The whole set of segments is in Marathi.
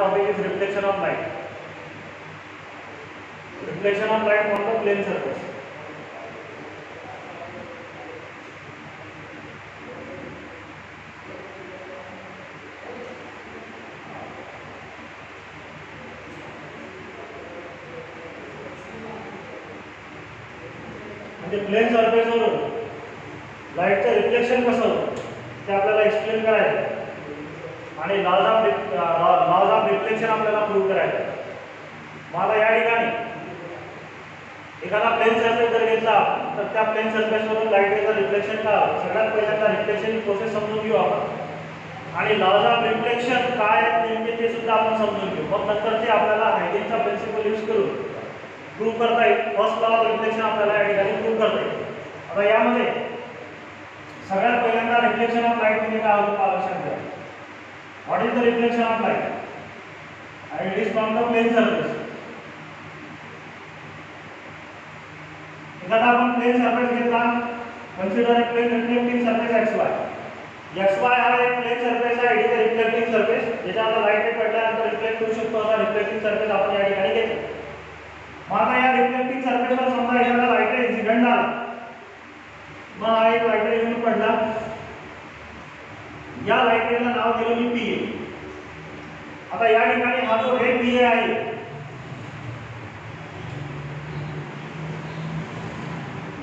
topic is reflection of light. Reflection of light on the plane surface. म्हणजे प्लेन सरफेस वरून लाईटचं रिफ्लेक्शन कसं होतं ते आपल्याला एक्सप्लेन करायचं आणि लॉज ऑफ रिफ्लेक्शन आपल्याला प्रूव्ह करायचं. मला या ठिकाणी एखादा प्लेन सरफेस जर घेतला तर त्या प्लेन सरफेसवरून लाईटचं रिफ्लेक्शन का सगळ्यात पहिल्यांदा रिफ्लेक्शनची प्रोसेस समजून घेऊ आपण आणि लॉज ऑफ रिफ्लेक्शन काय नेमके ते सुद्धा आपण समजून घेऊ. मग नंतर ते आपल्याला हायगेनचा प्रिन्सिपल यूज करून प्रूव्ह करता येईल. फर्स्ट लॉ ऑफ रिफ्लेक्शन आपल्याला या ठिकाणी प्रूव्ह करता येईल. आता यामध्ये सगळ्यात पहिल्यांदा रिफ्लेक्शन ऑफ लाईट म्हणजे काय होतं लक्षात घ्या. What is the reflection of light? आणि it is from the plane surface. एखादा आपण प्लेन सरफेस घेतला, consider a plane reflecting surface xy हा एक प्लेन सरफेस आहे. It is a reflecting surface. ज्याच्यावर लाईट पडल्यानंतर रिफ्लेक्ट होऊ शकतो असा रिफ्लेक्टिंग सरफेस आपण या ठिकाणी घेतला. मग आता या रिफ्लेक्टिंग सरफेसवर समजा एखादा लाईट इन्सिडेंट झाला, मग हा एक लाईट येऊन पडला. या लाईटला नाव दिलं मी पीए. आता या ठिकाणी हा जो रे पीए आहे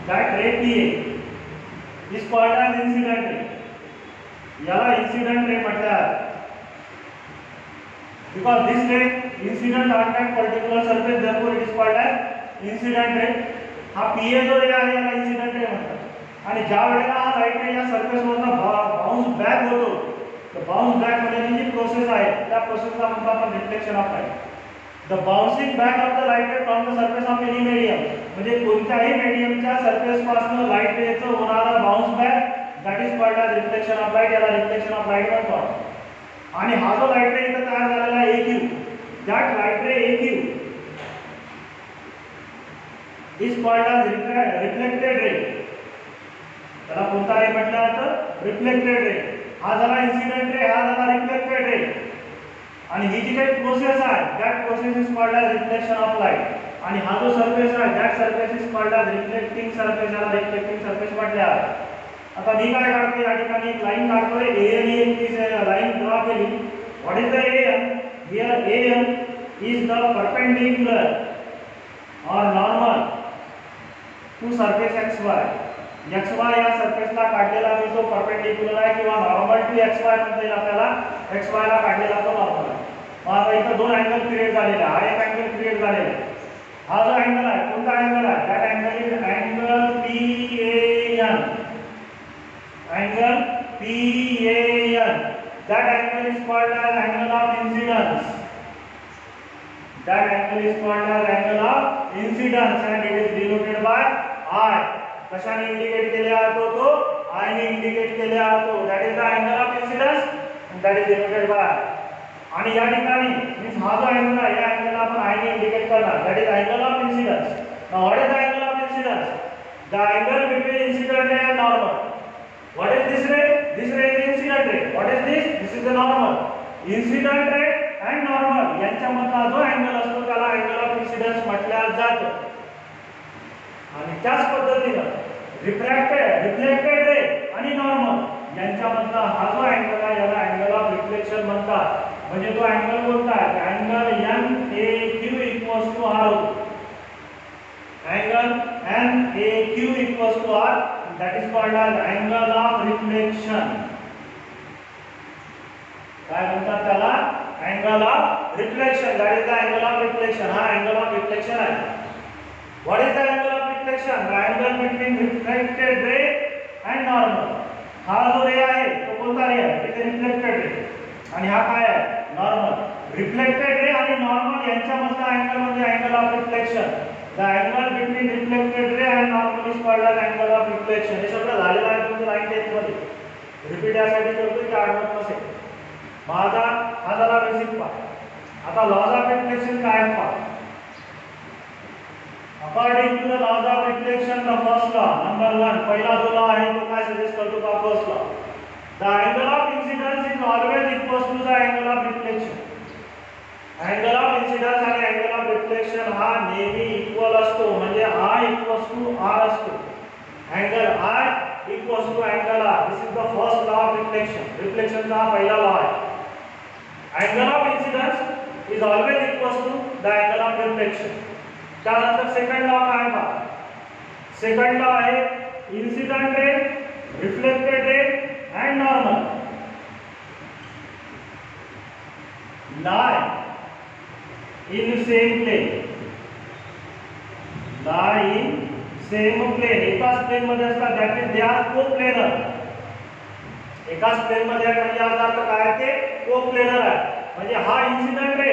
that ray PA is called as incident ray. याला incident ray म्हटलं because this ray incident on that particular surface, therefore it is called as incident ray. हा PA जो ray आहे याला incident ray म्हणतात. आणि ज्या वेळेला हा लाईट रे या सरफेस वरनं बाउन्स बॅक होतो, तर बाउन्स बॅक होण्याची जी प्रोसेस आहे त्या प्रोसेसला म्हणतो आपण reflection of light. The bouncing back of the light ray from the surface of any medium, म्हणजे कोणत्याही मीडियमच्या सरफेस पासून लाईट रेचं होणारा bounce back, that is called as reflection of light. याला रिफ्लेक्शन ऑफ लाईट म्हणतात. आणि हा जो लाईट रे इथे तयार झालेला आहे AQ, that light ray AQ is called as reflected ray. त्याला कोणता रे म्हटलं जातं? Reflected ray. हा झाला इन्सिडेंट रे, हा झाला रिफ्लेक्टेड रे. आणि ही जी काही प्रोसेस आहे that process is called as reflection of light. आणि हा जो सरफेस आहे that surface is called as reflecting surface. याला रिफ्लेक्टिंग सरफेस म्हटले आहे. आता मी काय काढतो या ठिकाणी एक लाईन काढतोय. AN ही लाईन ड्रॉ केली. What is the AN? Here AN is the perpendicular or normal to surface XY. XY या सरफेसला काढलेला मी तो परपेंडिक्युलर आहे किंवा नॉर्मल टू XY म्हणता येईल आपल्याला. XY ला काढलेला तो नॉर्मल आहे. मग आता इथे दोन अँगल क्रिएट झालेले आहे. हा एक अँगल क्रिएट झालेला आहे. हा जो अँगल आहे कोणता अँगल आहे? That angle is angle PAN. Angle PAN. That angle is called as angle of incidence. That angle is called as angle of incidence and it is denoted by I. कशाने इंडिकेट केले जातो? तो I ने इंडिकेट केले जातो. That is the angle of incidence and that is denoted by. आणि या ठिकाणी मीन्स हा जो अँगल आहे या अँगलला आपण I ने इंडिकेट करणार. That is angle of incidence. Now what is the angle of incidence? The angle between incident ray and normal. What is this ray? This ray is incident ray. What is this? This is the normal. Incident ray and normal यांच्यामधला जो अँगल असतो त्याला अँगल ऑफ इन्सिडन्स म्हटलं जातं. आणि त्याच पद्धतीने रिफ्लेक्टेड रे आणि नॉर्मल यांच्यामधला हा जो अँगल आहे याला अँगल ऑफ रिफ्लेक्शन म्हणतात. म्हणजे तो अँगल कोणता आहे? Angle NAQ equals to R होतो. Angle NAQ equals to R, that is called as angle of reflection. काय म्हणतात त्याला? Angle of reflection. That is the angle of reflection. हा अँगल ऑफ रिफ्लेक्शन आहे. What is the angle of reflection? The angle between reflected ray and normal. हा जो रे आहे तो कोणता रे आहे? इथे रिफ्लेक्टेड रे. आणि हा काय आहे? नॉर्मल. रिफ्लेक्टेड रे आणि नॉर्मल यांच्यामधला अँगल म्हणजे angle of reflection. The angle between reflected ray and normal is called as angle of reflection. हे सगळं झालेलं आहे तुमच्या लाईन टेस्ट मध्ये. रिपीट यासाठी करतोय की आठवत नसेल. माझा हा झाला बेसिक पार्ट. आता लॉज ऑफ रिफ्लेक्शन काय आहे पहा. According to the laws of reflection, the first law, number 1, पहिला जो law आहे तो काय सजेस्ट करतो का? First law. The angle of incidence is always equal to the angle of reflection. Angle of incidence आणि अँगल ऑफ रिफ्लेक्शन हा नेहमी इक्वल असतो, म्हणजे I इक्वल्स टू R असतो. Angle I equals to angle R. This is the first law of reflection. रिफ्लेक्शनचा हा पहिला लॉ आहे. Angle of incidence is always equals to the angle of reflection. त्यानंतर सेकंड लॉ काय आहे पहा. सेकंड लॉ आहे incident ray, reflected ray and normal lie in same plane. lie in same plane. एकाच प्लेन मध्ये असतात. That means they are coplanar. एकाच प्लेन मध्ये आहे म्हणजे याचा अर्थ काय ते कोप्लेनर आहे. म्हणजे हा इन्सिडेंट रे,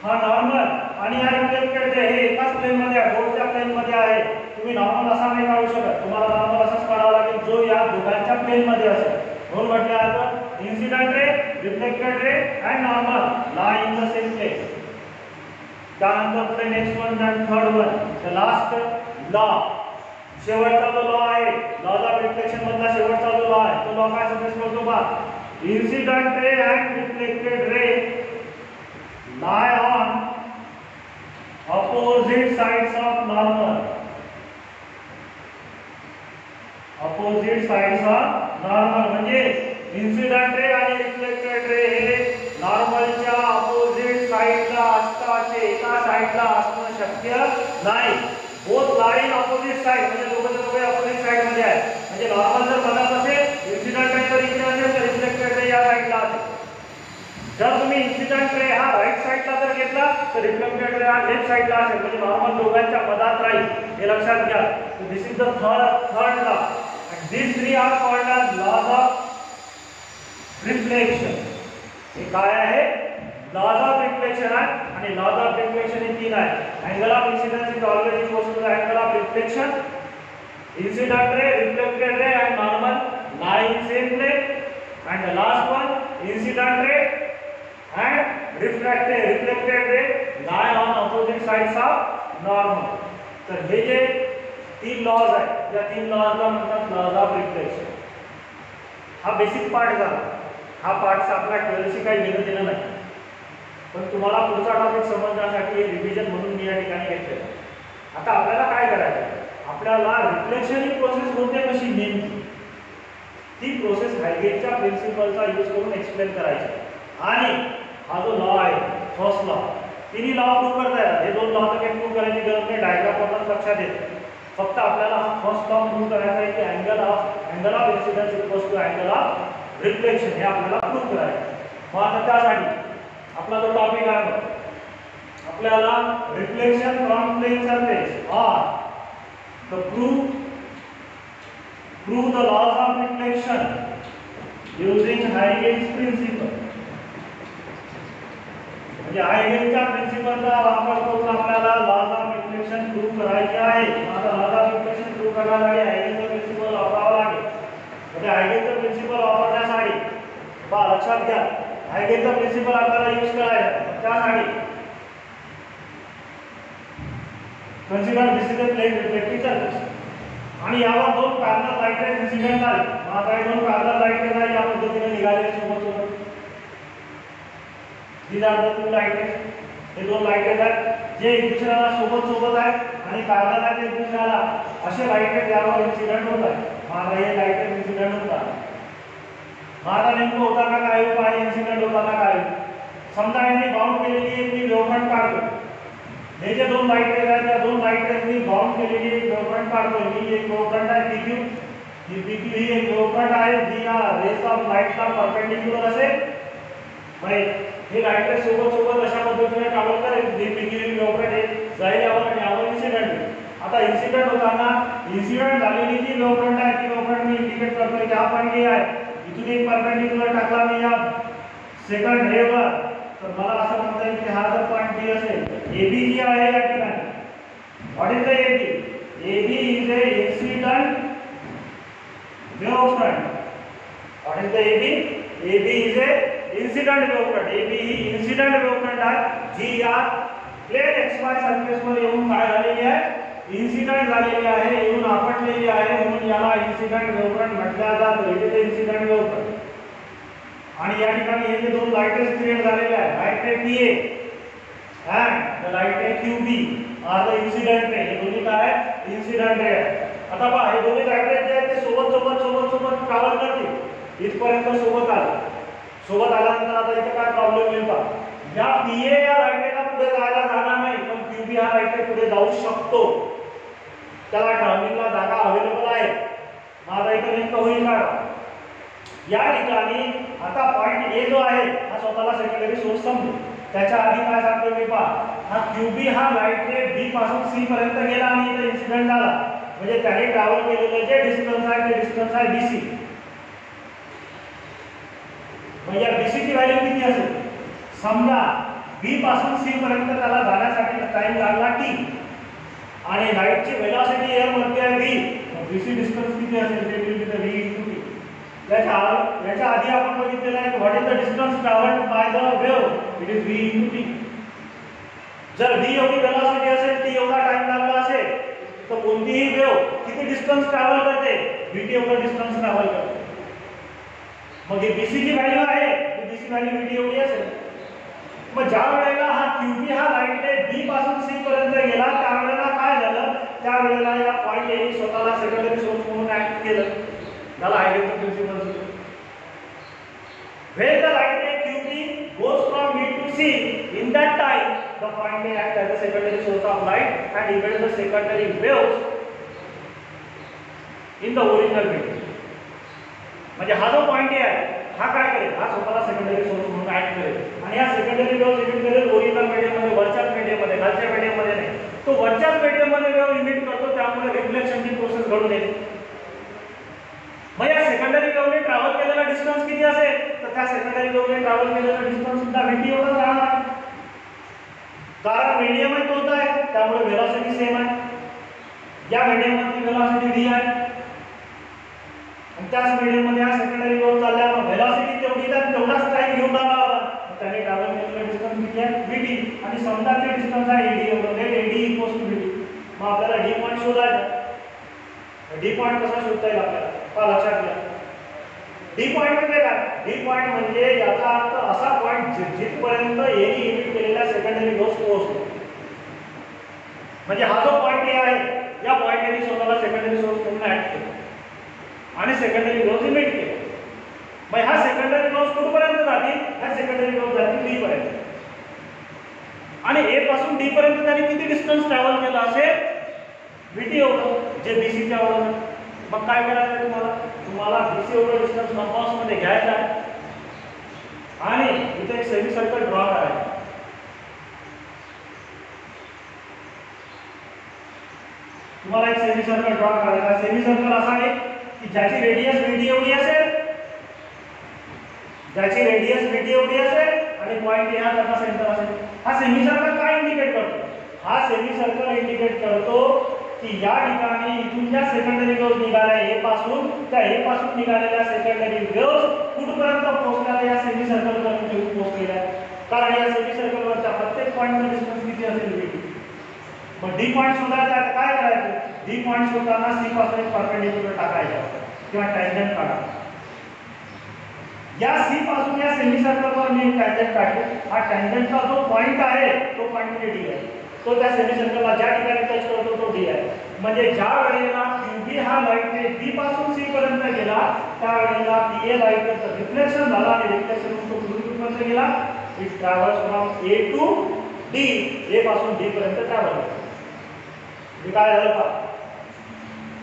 हा नॉर्मल आणि हा रिफ्लेक्टेड रे हे एकाच प्लेन मध्ये आहे, बोर्डच्या प्लेन मध्ये आहे. तुम्ही नॉर्मल असा नाही काढू शकत. तुम्हाला नॉर्मल असाच काढावा लागेल जो या दोघांच्या प्लेन मध्ये असेल. म्हणून म्हटले आहे incident ray, reflected ray and normal lie in the same place. त्यानंतर पुढे नेक्स्ट वन आणि third one, the last law. शेवटचा जो लॉ आहे, लॉ ऑफ रिफ्लेक्शन मधला शेवटचा जो लॉ आहे, तो लॉ काय सजेस्ट करतो बा. Incident ray and reflected ray lie on opposite sides of normal. opposite sides of normal म्हणजे इन्सिडेंट रे आणि रिफ्लेक्टेड रे हे नॉर्मलच्या अपोजिट साइडला असतात. एका साइडला असणं शक्य नाही. Both lie in opposite side म्हणजे दोघे अपोजिट साइड मध्ये आहे. म्हणजे नॉर्मल जर बघत असेल, इन्सिडेंट रे जर इकडे असेल तर रिफ्लेक्टेड रे या साइडला असेल. जर तुम्ही इन्सिडेंट रे हा राइट साइडला जर घेतला तर रिफ्लेक्टेड रे हा लेफ्ट साइडला असेल. म्हणजे नॉर्मल दोघांच्या मधात राहील. हे लक्षात घ्या. This is the third law. and these three are called as laws of reflection. हे काय आहे? लॉज ऑफ रिफ्लेक्शन आहे. आणि लॉज ऑफ रिफ्लेक्शन हे तीन आहे. Angle of incidence is always equals to the angle of reflection. Incident ray, reflected ray and normal lie in same plane. and the last one incident ray and reflected ray lie on opposite sides of normal. तर हे जे तीन लॉज आहेत, या तीन लॉजला म्हणतात लॉज ऑफ रिफ्लेक्शन. हा बेसिक पार्ट झाला. हा पार्ट आपला 12शी काही घेणं देणं नाही, पण तुम्हाला पुढचा टॉपिक समजण्यासाठी रिव्हिजन म्हणून मी या ठिकाणी घेतलेला. आता आपल्याला काय करायचं, आपल्याला रिफ्लेक्शन ही प्रोसेस होते कशी नेमकी, ती प्रोसेस हायगेटच्या प्रिन्सिपलचा यूज करून एक्सप्लेन करायची. आणि हा जो लॉ आहे फर्स्ट लॉ, तिन्ही लॉ प्रूव्ह करता येतात. हे दोन लॉ तर काही प्रूव्ह करायची गरज नाही, डायग्राम वरून लक्षात येते. फक्त आपल्याला हा फर्स्ट लॉ प्रूव्ह करायचा आहे की angle of incidence equals to angle of reflection. हे आपल्याला प्रूव्ह करायचं. मग आता त्यासाठी आपला जो टॉपिक आहे आपल्याला रिफ्लेक्शन फ्रॉम प्लेन सरफेस और the prove the laws of reflection using Huygens principle. म्हणजे हायगेनच्या प्रिन्सिपलचा वापर करून आपल्याला लॉज ऑफ रिफ्लेक्शन प्रूव्ह करायचे आहे. आता लॉज ऑफ रिफ्लेक्शन प्रूव्ह करण्यासाठी हायगेनचा प्रिन्सिपल वापरावा लागेल. म्हणजे हायगेनचा प्रिन्सिपल वापरण्यासाठी पहा लक्षात घ्या, हायगेनचा प्रिन्सिपल आपल्याला यूज करायचा. त्यासाठी consider this is a plane reflecting surface आणि यावर दोन पॅरलल लाईट रेज इन्सिडेंट झाले. आता हे दोन पॅरलल लाईट रेज आहे, या पद्धतीने निघाले सोबत सोबत. these are the two light rays. हे दोन लाईट रेज आहेत जे एक दुसऱ्याला सोबत आहेत आणि पॅरलल आहेत एक दुसऱ्याला. असे लाईट रेज यावर इन्सिडेंट होत आहेत. आता हे लाईट रेज इन्सिडेंट होतात. आता नेमकं होताना काय होतं आणि इन्सिडेंट होताना काय होतं. समजा यांनी बाउंड केलेली एक मी वेव्हफ्रंट काढतो. हे जे दोन लाईट रेज आहेत त्या दोन लाईट रेजनी बाउंड केलेली एक वेव्हफ्रंट काढतो. ही एक वेव्हफ्रंट आहे PQ. ही PQ ही एक वेव्हफ्रंट आहे जी या रेज ऑफ लाईटला परपेंडिक्युलर असेल. हे लाईट रेज सोबत अशा पद्धतीने ट्रॅव्हल करेल. ही PQ ही वेव्हफ्रंट आहे जाईल यावर आणि यावर इन्सिडेंट होईल. आता इन्सिडेंट होताना इन्सिडेंट झालेली जी वेव्हफ्रंट आहे ती वेव्हफ्रंट मी इंडिकेट करतो की हा पॉईंट हे आहे. इथून एक परपेंडिक्युलर टाकला मी या सेकंड रेवर, तर मला असं म्हणता येईल की हा जर पॉईंट बी असेल, AB जी आहे या ठिकाणी. What is the AB? AB is a incident wavefront. What is the AB? AB is a incident wavefront. AB ही इन्सिडेंट वेव्हफ्रंट आहे जी या प्लेन XY सरफेसवर येऊन काय झालेली आहे, इन्सिडेंट झालेली आहे, येऊन आपटलेली आहे. म्हणून याला इन्सिडेंट वेव्हफ्रंट म्हटलं जातं. It is a incident wavefront. आणि या ठिकाणी हे जे दोन लाईट रेज क्रिएट झालेले आहेत, light ray PA and the light ray QB are the incident ray. हे दोन्ही काय आहे? Incident ray आहे. आता पहा हे दोन्ही लाईट रे जे आहेत ते सोबत ट्रॅव्हल करतील. इथपर्यंत सोबत आल्यानंतर आता इथे काय प्रॉब्लेम येईल पहा. या PA या लाईट रेला पुढे जायला जागा नाही, पण QB हा लाईट रे पुढे जाऊ शकतो. त्याला टर्निंगला जागा अवेलेबल आहे. आता इथे नेमकं होईल काय? या ठिकाणी आता पॉइंट A जो आहे हा स्वतःला सेकंडरी सोर्स समजू. त्याच्या आधी काय सांगतो मी पहा, हा QB हा लाईट रे B पासून C पर्यंत गेला आणि इथे इन्सिडेंट झाला. म्हणजे त्याने ट्रॅव्हल केलेलं जे डिस्टन्स आहे ते डिस्टन्स आहे BC. मग या BC ची व्हॅल्यू किती असेल? समजा B पासून C पर्यंत त्याला जाण्यासाठी टाइम लागला T आणि लाईटची वेलोसिटी एअर मध्ये आहे V. मग BC डिस्टन्स किती असेल? ते will be the V * T. याच्या आधी आपण बघितलेलं आहे what is the distance travelled by the wave? It is V * T. जर V एवढी वेलोसिटी असेल, T एवढा टाइम लागला असेल, तर कोणतीही वेव्ह किती डिस्टन्स ट्रॅव्हल करते? VT एवढा डिस्टन्स ट्रॅव्हल करते. मग ही BC ची व्हॅल्यू आहे, ही BC व्हॅल्यू VT एवढी असेल. मग ज्या वेळेला हा QB हा लाईट रे B पासून C पर्यंत गेला, त्यावेळेला काय झालं? त्यावेळेला या पॉइंट A स्वतःला सेकंडरी सोर्स म्हणून ऍक्ट केलं. त्याला हायड्रोजन प्रिन्सिपल सुरू. When the light ray QB goes from B to C, in that time the point may act as a secondary source of light and emit the secondary waves in the original medium. म्हणजे हा जो पॉइंट आहे हा काय करेल? हा स्वतःला सेकंडरी सोर्स म्हणून ऍक्ट करेल आणि या सेकंडरी वेव्ह इमिट करेल ओरिजिनल मीडियम मध्ये, वरच्याच मीडियम मध्ये, खालच्या मीडियम मध्ये नाही. तो वरच्याच मीडियम मध्ये वेव्ह इमिट करतो, त्यामुळे रिफ्लेक्शनची प्रोसेस घडून येते. मग या सेकंडरी वेव्हने ट्रॅव्हल केलेला डिस्टन्स किती असेल? तर त्या सेकंडरी वेव्हने ट्रॅव्हल केलेला डिस्टन्स सुद्धा VT एवढा राहणार. कारण मीडियम आहे तोच आहे, त्यामुळे वेलोसिटी सेम आहे. या मीडियम मधली वेलोसिटी V आहे आणि त्याच मीडियम मध्ये हा सेकंडरी वेव्ह चालल्या, मग वेलोसिटी तेवढीच आहे, तेवढाच टाइम घेऊन आला होता. त्याने ट्रॅव्हल केलेला डिस्टन्स किती आहे? VT. आणि समजा ते डिस्टन्स आहे AD एवढं, लेट AD = VT. मग आपल्याला D पॉइंट शोधायचा. D पॉइंट कसा शोधता येईल आपल्याला? पहा लक्षात घ्या. D पॉइंट म्हणजे काय? D पॉइंट म्हणजे याचा अर्थ असा पॉइंट जिथपर्यंत A ने इमिट केलेल्या सेकंडरी वेव्हस पोहोचतो. म्हणजे हा जो पॉइंट A आहे, या पॉइंटने स्वतःला सेकंडरी सोर्स म्हणून ऍक्ट केलं आणि सेकंडरी वेव्हस इमिट केल्या. मग ह्या सेकंडरी वेव्हस कुठपर्यंत जातील? ह्या सेकंडरी वेव्हस जातील D पर्यंत. आणि A पासून D पर्यंत त्याने किती डिस्टन्स ट्रॅव्हल केला असेल? VT एवढं, जे BC च्या एवढं. मग काय करायचं तुम्हाला BC एवढं डिस्टन्स कंपास मध्ये घ्यायचं आहे आणि इथे एक सेमी सर्कल ड्रॉ करायचं. तुम्हाला एक सेमी सर्कल ड्रॉ करायचा. सेमी सर्कल असा आहे की ज्याची रेडियस VT एवढी असेल, आणि पॉइंट A हा त्याचा सेंटर असेल. हा सेमी सर्कल काय इंडिकेट करतो? हा सेमी सर्कल इंडिकेट करतो की या ठिकाणी इथून ज्या सेकंडरी वेव्ह निघाल्या A पासून, त्या A पासून निघालेल्या सेकंडरी वेव्ह कुठपर्यंत पोहोचल्या? या सेमी सर्कल पर्यंत येऊन पोहोचलेल्या. कारण या सेमी सर्कल वरच्या प्रत्येक पॉइंटचा डिस्टन्स किती असेल? VT. मग D पॉइंट शोधायचा आहे, काय करायचं? D पॉइंट शोधताना C पासून एक परपेंडिक्युलर टाकायचा किंवा टँजंट काढा. या C पासून या सेमी सर्कलवर मी टँजंट काढतो. हा टँजंटचा जो पॉइंट आहे तो पॉइंट म्हणजे D आहे. तो त्या सेमी सर्कलला ज्या ठिकाणी टच करतो तो D आहे. म्हणजे ज्या वेळेला QB हा लाईट रे B पासून C पर्यंत गेला, त्यावेळेला PA लाईटचं रिफ्लेक्शन झाला आणि रिफ्लेक्शन तो कुठपर्यंत गेला? It travels from A to D. A पासून D पर्यंत ट्रॅव्हल करतो. हे काय झालं पहा.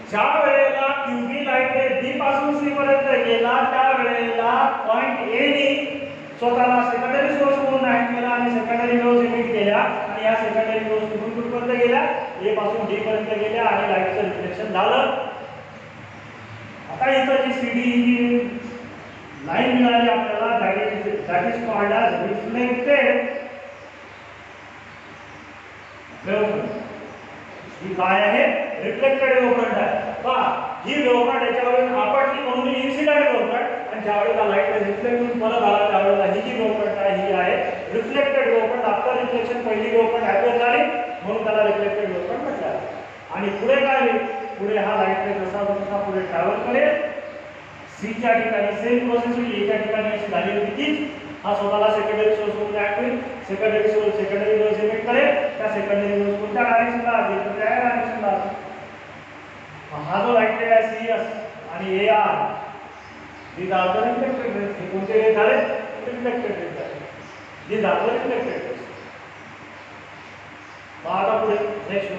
ज्या वेळेला QB लाईट रे B पासून C पर्यंत गेला, त्यावेळेला पॉइंट A ने स्वतःला सेकंडरी सोर्स म्हणून ऍक्ट केला आणि सेकंडरी वेव्हस इमिट केल्या आणि या सेकंडरी वेव्हस कुठपर्यंत गेल्या? A पासून D पर्यंत गेल्या आणि लाईटचं रिफ्लेक्शन झालं. आता इथं जी CD ही लाईन मिळाली आपल्याला, that is called as reflected wavefront. ही काय आहे? रिफ्लेक्टेड वेव्हफ्रंट आहे. पहा ही वेव्हफ्रंट याच्यावरून आपटली म्हणून इन्सिडेंट वेव्हफ्रंट, आणि ज्यावेळेला लाईट रिफ्लेक्ट होऊन परत आला त्यावेळेला ही जी वेव्हफ्रंट आहे ही आहे रिफ्लेक्टेड वेव्हफ्रंट. आफ्टर रिफ्लेक्शन पहिली वेव्हफ्रंट अपीअर झाली म्हणून त्याला रिफ्लेक्टेड वेव्हफ्रंट म्हटलं. आणि पुढे काय होईल? पुढे हा लाईट रे जसा जसा पुढे ट्रॅव्हल करेल, C च्या ठिकाणी सेम प्रोसेस होईल, A च्या ठिकाणी अशी झाली होती तीच. हा स्वतःला सेकंडरी सोर्स म्हणून ऍक्ट होईल. Secondary source secondary waves emit secondary force कोणत्या डायरेक्शनला असेल तर त्या डायरेक्शनला असेल. हा जो लाईट आहे CS आणि AR ही दाखवली रिफ्लेक्टेड रेस. हे कोणते रेस झाले? रिफ्लेक्टेड रेस झाले. जी दाखवली रिफ्लेक्टेड रेस. आता पुढे नेक्स्ट.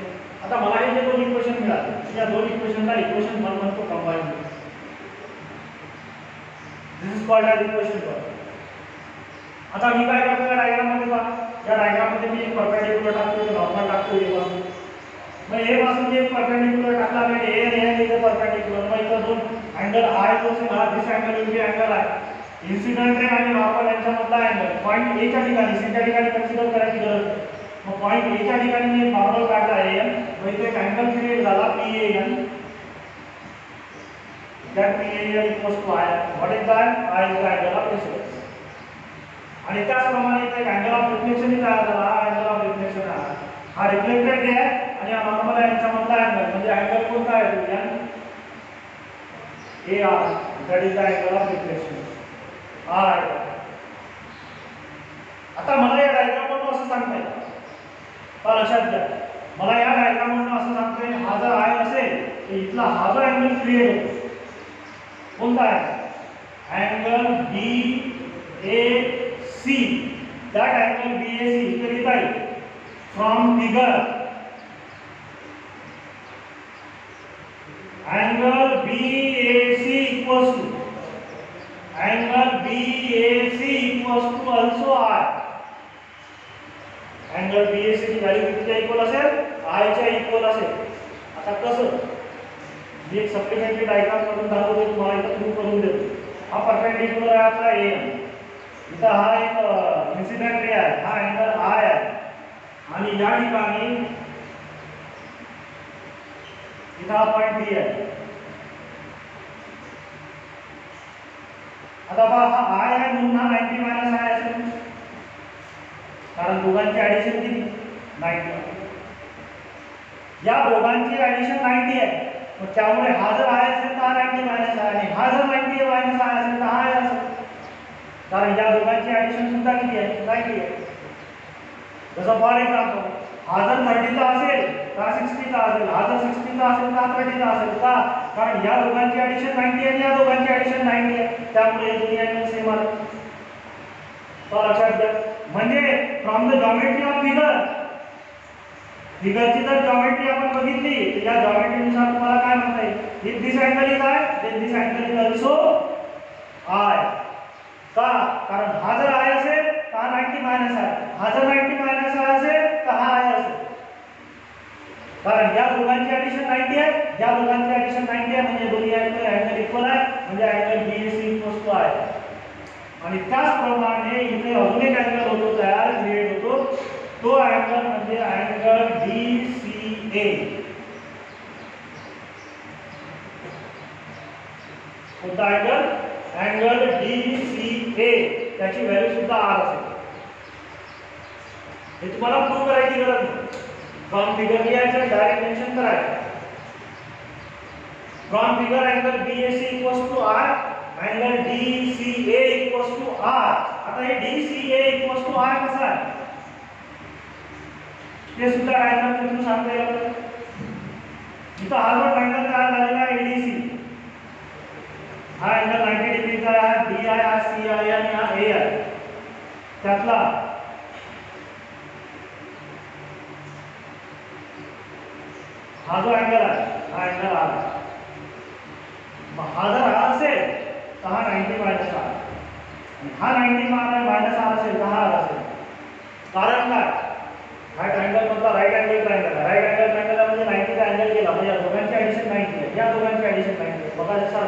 आता मला हे जे दोन इक्वेशन मिळाले या दोन इक्वेशनला इक्वेशन 1 म्हणतो combine. This is called as equation 1. आता मी काय करतो या डायग्राम मध्ये पहा. या डायग्राम मध्ये मी एक परपेंडिक्युलर टाकतो, नॉर्मल टाकतो ए पासून. मग ए पासून मी एक परपेंडिक्युलर टाकला म्हणजे ए आणि ए इथे परपेंडिक्युलर. मग इथं दोन अँगल आय जो असेल हा दिस अँगल विल बी अँगल आहे. इन्सिडेंट रे आणि नॉर्मल यांच्यामधला अँगल पॉइंट ए च्या ठिकाणी सी च्या ठिकाणी कन्सिडर करायची गरज नाही. मग पॉइंट ए च्या ठिकाणी मी नॉर्मल काढला एन. मग इथे एक अँगल क्रिएट झाला PAN. that PAN equals to I. What is that? I is the angle of incidence. आणि त्याचप्रमाणे इथे एक अँगल ऑफ रिफ्लेक्शन तयार झाला. हा अँगल ऑफ रिफ्लेक्शन आहे. हा रिफ्लेक्टेड रे आहे आणि हा नॉर्मल आहे यांच्यामधला अँगल म्हणजे अँगल कोणता आहे तो N AR. That is the angle of reflection R. आता मला या डायग्राम मधून असं सांगता येईल का? लक्षात घ्या. मला या डायग्राम मधून असं सांगता येईल हा जर आय असेल तर इथला हा जो अँगल क्रिएट होतो कोणता आहे? Angle BAC. That angle BAC इथे लिहिता येईल from figure. Angle BAC equals to also I. Angle BAC ची व्हॅल्यू कितीच्या इक्वल असेल? I च्या इक्वल असेल. आता कसं? मी एक सप्लिमेंटरी डायग्राम करून दाखवतो तुम्हाला, इथं प्रूव्ह करून देतो. हा परपेंडिक्युलर आहे आपला AM. इथं हा एक इन्सिडेंट रे आहे. हा अँगल I आहे आणि या ठिकाणी इथं हा पॉइंट B आहे. आता पहा हा I आहे म्हणून हा 90 मायनस I असेल कारण दोघांची ऍडिशन किती? 90. या दोघांची ऍडिशन 90 आहे. मग त्यामुळे हा जर I असेल तर हा 90 मायनस I आणि हा जर 90 मायनस I असेल तर हा I असेल कारण या दोघांची ऍडिशन सुद्धा किती आहे? 90 आहे. जसं फॉर एक्झाम्पल हा जर 30 चा असेल तर हा 60 चा असेल. हा जर 60 चा असेल तर हा 30 चा असेल. का? कारण या दोघांची ऍडिशन 90 आणि या दोघांची ऍडिशन 90 आहे. त्यामुळे हे दोन्ही अँगल सेम आहेत. तर लक्षात घ्या. म्हणजे from the geometry of figure, फिगरची जर जॉमेट्री आपण बघितली तर या जॉमेट्रीनुसार तुम्हाला काय म्हणता येईल? If this angle is I then this angle is also I. का? कारण हा जर आय असेल तर हा 90 मायनस आहे. हा जर 90 मायनस आय असेल तर हा आय असेल. कारण या दोघांची ऍडिशन 90 आहे, या दोघांची ऍडिशन 90 आहे म्हणजे दोन्ही अँगल इक्वल आहे म्हणजे angle BAC equals to I. आणि त्याचप्रमाणे इथे अजून एक अँगल होतो तयार क्रिएट होतो. तो अँगल म्हणजे अँगल DCA. कोणता अँगल? Angle DCA. त्याची व्हॅल्यू सुद्धा R असेल. हे तुम्हाला प्रूव्ह करायची गरज नाही. फ्रॉम फिगर लिहायचं डायरेक्ट मेन्शन करायचं. From figure angle BAC equals to R, angle DCA equals to R. आता हे DCA इक्वल्स टू R कसं आहे ते सुद्धा डायग्राम थ्रू सांगता येईल आपल्याला. इथं हा जो अँगल तयार झालेला आहे ADC, हा अँगल 90 डिग्रीचा आहे. DI हा C आहे आणि हा A आहे. त्यातला हा जो अँगल आहे हा अँगल R. हा जर R असेल तर हा 90 मायनस R आणि हा 90 मायनस R असेल तर हा R असेल. कारण काय? हा ट्रायंगल मधला राईट अँगल ट्रायंगल आहे. राईट अँगल ट्रायंगल म्हणजे 90 चा अँगल केला म्हणजे या दोघांची ऍडिशन 90 आहे. या दोघांची ऍडिशन 90 आहे. बघा जसं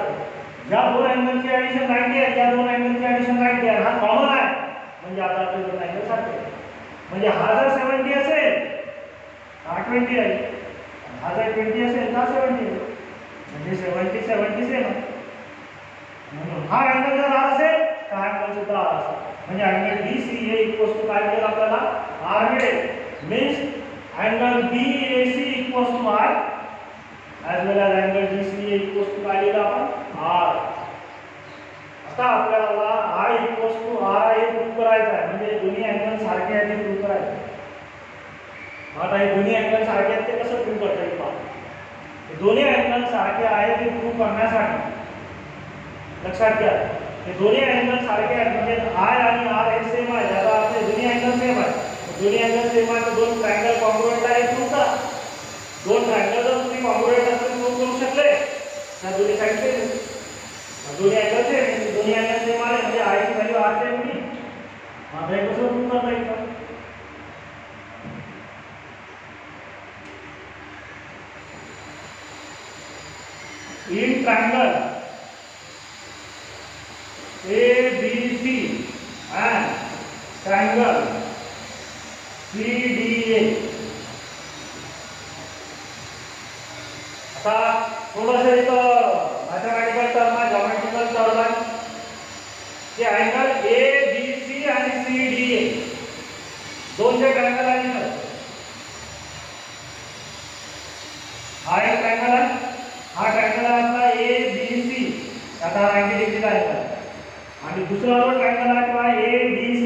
या दोन अँगलची ऍडिशन 90 आहे, या दोन अँगलची ऍडिशन 90 आहे. हा कॉमन आहे म्हणजे आता आपले दोन अँगल सारखे. म्हणजे हा जर 70 असेल हा 20 आहे. हा जर 20 असेल तर 70 आहे. म्हणजे 70 सेम. म्हणून हा अँगल जर R असेल तर हा अँगल सुद्धा R असेल. म्हणजे अँगल DCA इक्वल्स टू काय मिळेल आपल्याला? R मिळेल. Means angle BAC equals to I as well as angle DCA equals to काय लिहिलं आपण? R. आता आपल्याला I इक्वल्स टू R हे प्रूव्ह करायचं आहे. म्हणजे दोन्ही अँगल सारखे आहेत हे प्रूव्ह करायचं आहे. आता हे दोन्ही अँगल सारखे आहेत ते कसं प्रूव्ह करता येईल पहा. हे दोन्ही अँगल सारखे आहेत ते प्रूव्ह करण्यासाठी लक्षात घ्या हे दोन्ही अँगल सारखे आहेत म्हणजे आय आणि आर हे सेम आहे. याचा अर्थ दोन्ही अँगल सेम आहे. दोन्ही अँगल सेम आहे तर दोन ट्रायंगल कॉन्ग्रुएंट आहे प्रूव्ह करा. दोन ट्रायंगल जर तुम्ही कॉन्ग्रुएंट असतील प्रूव्ह करू शकले त्या दोन्ही साइडचे दोन्ही अँगल सेम दोन्ही अँगल सेम आहे म्हणजे आय ची व्हॅल्यू आर च्या एवढी. आता हे कसं प्रूव्ह करता येईल. In triangle ABC and triangle CDA. आता थोडंसं इथं मॅथमॅटिकल टर्म आहे जॉमेट्रिकल टर्म आहे की अँगल ABC आणि CDA दोन जे ट्रायंगल आहे हा एक ट्रायंगल आहे हा ट्रायंगल आपला ABC आता 90 डिग्रीचा आहे आणि दुसरा जो ट्रायंगल आहे तो आहे ADC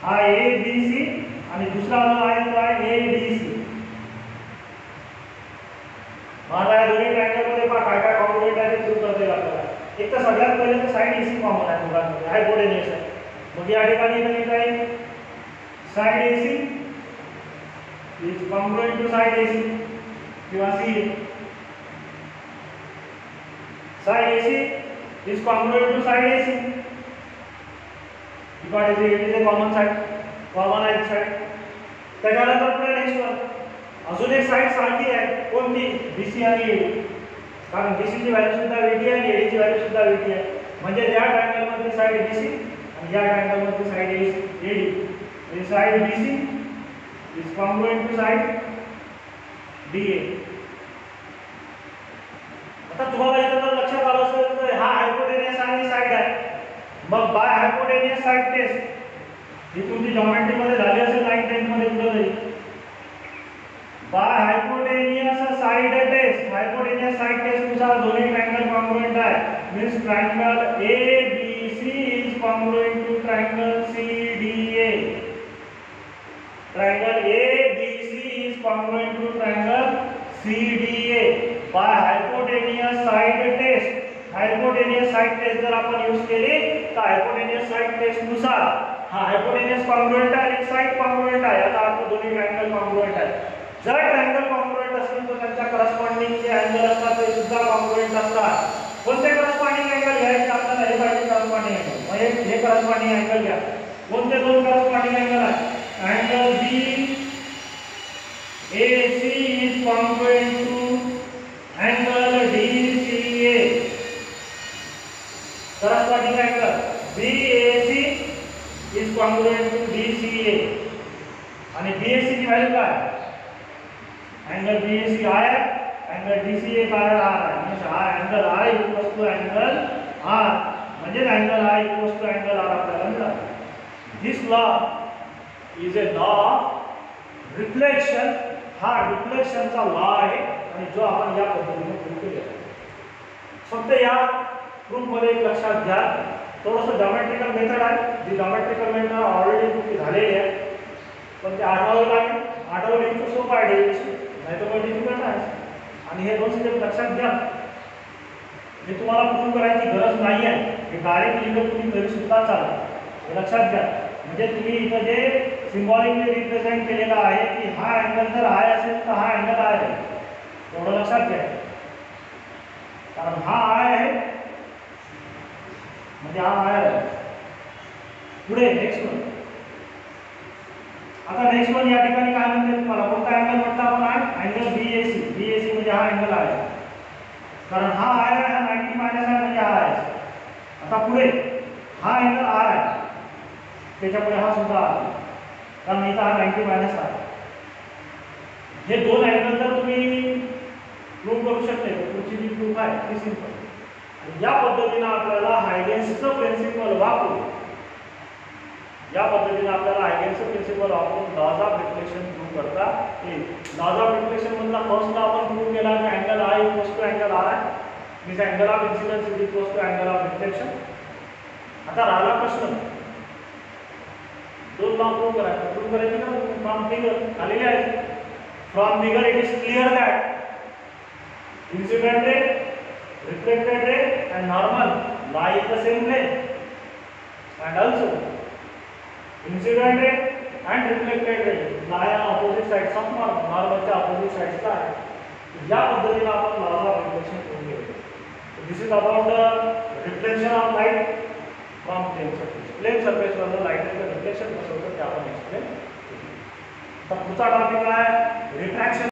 हा ABC आणि दुसरा जो आहे तो आहे ADC. आता या दोन्ही ट्रायंगल मध्ये पहा काय काय कॉम्पोनेंट आहे ते प्रूव्ह करता येईल आपल्याला. एक तर सगळ्यात पहिले तर साइड AC कॉमन आहे दोघांमध्ये हायपोटेन्युअस आहे. मग या ठिकाणी इथे काय side AC is congruent to side AC किंवा CA. Side AC is congruent to side AC because it is a common side, common side. त्याच्यानंतर पुढे नेक्स्ट वन अजून एक साइड सारखी आहे कोणती BC आणि AD कारण BC ची व्हॅल्यू सुद्धा VT आहे आणि AD ची व्हॅल्यू सुद्धा VT आहे म्हणजे या ट्रायंगल मध्ये साइड BC आणि या ट्रायंगल मध्ये साइड AD. हे side BC is congruent to side DA. आता तुम्हाला इथे जर लक्षात आलं असेल तर हा हायपोटेन्युअस आणि साइड आहे. मग बाय हायपोटेन्युअस साइड टेस्ट ही तुमची जॉमेट्री मध्ये झाली असेल 9th 10th मध्ये कुठे तरी. बाय हायपोटेन्युअस साइड टेस्ट नुसार दोन्ही ट्रायंगल कॉन्ग्रुएंट आहे means triangle ABC is congruent to triangle CDA. Triangle ABC is congruent to triangle CDA by hypotenuse side test. Hypotenuse side test जर आपण यूज केली तर hypotenuse side test नुसार हा hypotenuse congruent आहे आणि side congruent आहे याचा अर्थ दोन्ही ट्रायंगल congruent आहे. जर ट्रायंगल congruent असतील तर त्यांच्या करस्पॉन्डिंग जे अँगल असतात ते सुद्धा congruent असतात. कोणते करस्पॉन्डिंग अँगल घ्यायचे आपल्याला हे पाहिजे करस्पॉन्डिंग अँगल. मग हे करस्पॉन्डिंग अँगल घ्या. कोणते दोन करस्पॉन्डिंग अँगल आहेत angle BAC is congruent to angle DCA. Corresponding angle BAC is congruent to DCA. आणि BAC की व्हॅल्यू काय angle BAC I आहे angle DCA काय R आहे म्हणजे हा angle I equals to angle R म्हणजे angle I equals to angle R आपल्याला मिळाला. This law is a law of reflection. हा रिफ्लेक्शनचा लॉ आहे आणि जो आपण या पद्धतीने प्रूव्ह केला. फक्त या प्रूफ मध्ये एक लक्षात घ्या थोडंसं जॉमेट्रिकल मेथड आहे जी जॉमेट्रिकल मेथड ऑलरेडी प्रूव्ह झालेली आहे पण ते आठवावं लागेल. आठवलं इतकं सोपं आहे डेरिव्हेशन नाही तर मग डिफिकल्ट आहे. आणि हे दोन स्टेप लक्षात घ्या हे तुम्हाला प्रूव्ह करायची गरज नाही आहे हे डायरेक्ट लिहिलं तुम्ही तरी सुद्धा चालेल. हे लक्षात घ्या म्हणजे तुम्ही इथं जे सिम्बॉलिकली रिप्रेझेंट केलेला आहे की हा अँगल जर आय असेल तर हा अँगल आय आहे एवढं लक्षात घ्या कारण हा आय आहे म्हणजे हा आय आहे. पुढे नेक्स्ट वन आता नेक्स्ट वन या ठिकाणी काय म्हणते तुम्हाला कोणता अँगल म्हटलं आपण अँगल BAC म्हणजे हा अँगल आहे कारण हा आय आहे हा 90 मायनस आहे म्हणजे हा आहे. आता पुढे हा अँगल आर आहे त्याच्यापुढे हा सुद्धा आहे कारण इथं हा 90 मायनस आहे. हे दोन अँगल जर तुम्ही प्रूव्ह करू शकले तर पुढची जी प्रूफ आहे ती सिंपल. आणि या पद्धतीने आपल्याला हायगेन्सचं प्रिन्सिपल वापरून लॉज ऑफ रिफ्लेक्शन प्रूव्ह करता येईल. लॉज ऑफ रिफ्लेक्शन मधला फर्स्ट लॉ आपण प्रूव्ह केला की angle I equals to angle R आहे means angle of incidence is equals to angle of reflection. आता राहिला प्रश्न दोन लॉ प्रूव्ह करायचं. प्रूव्ह करायची का फ्रॉम फिगर आलेली आहे. From figure it is clear that incident ray, reflected ray and normal lie in the same plane, and also incident ray and reflected ray lie on opposite sides of normal. normal च्या opposite sides ला आहे. या पद्धतीने आपण laws of reflection करून घेऊ. This is about the reflection of light from plane surface. plane surface वर लाईट चं रिफ्लेक्शन कसं होतं ते आपण एक्सप्लेन. तर पुढचा टॉपिक आहे रिफ्रॅक्शन.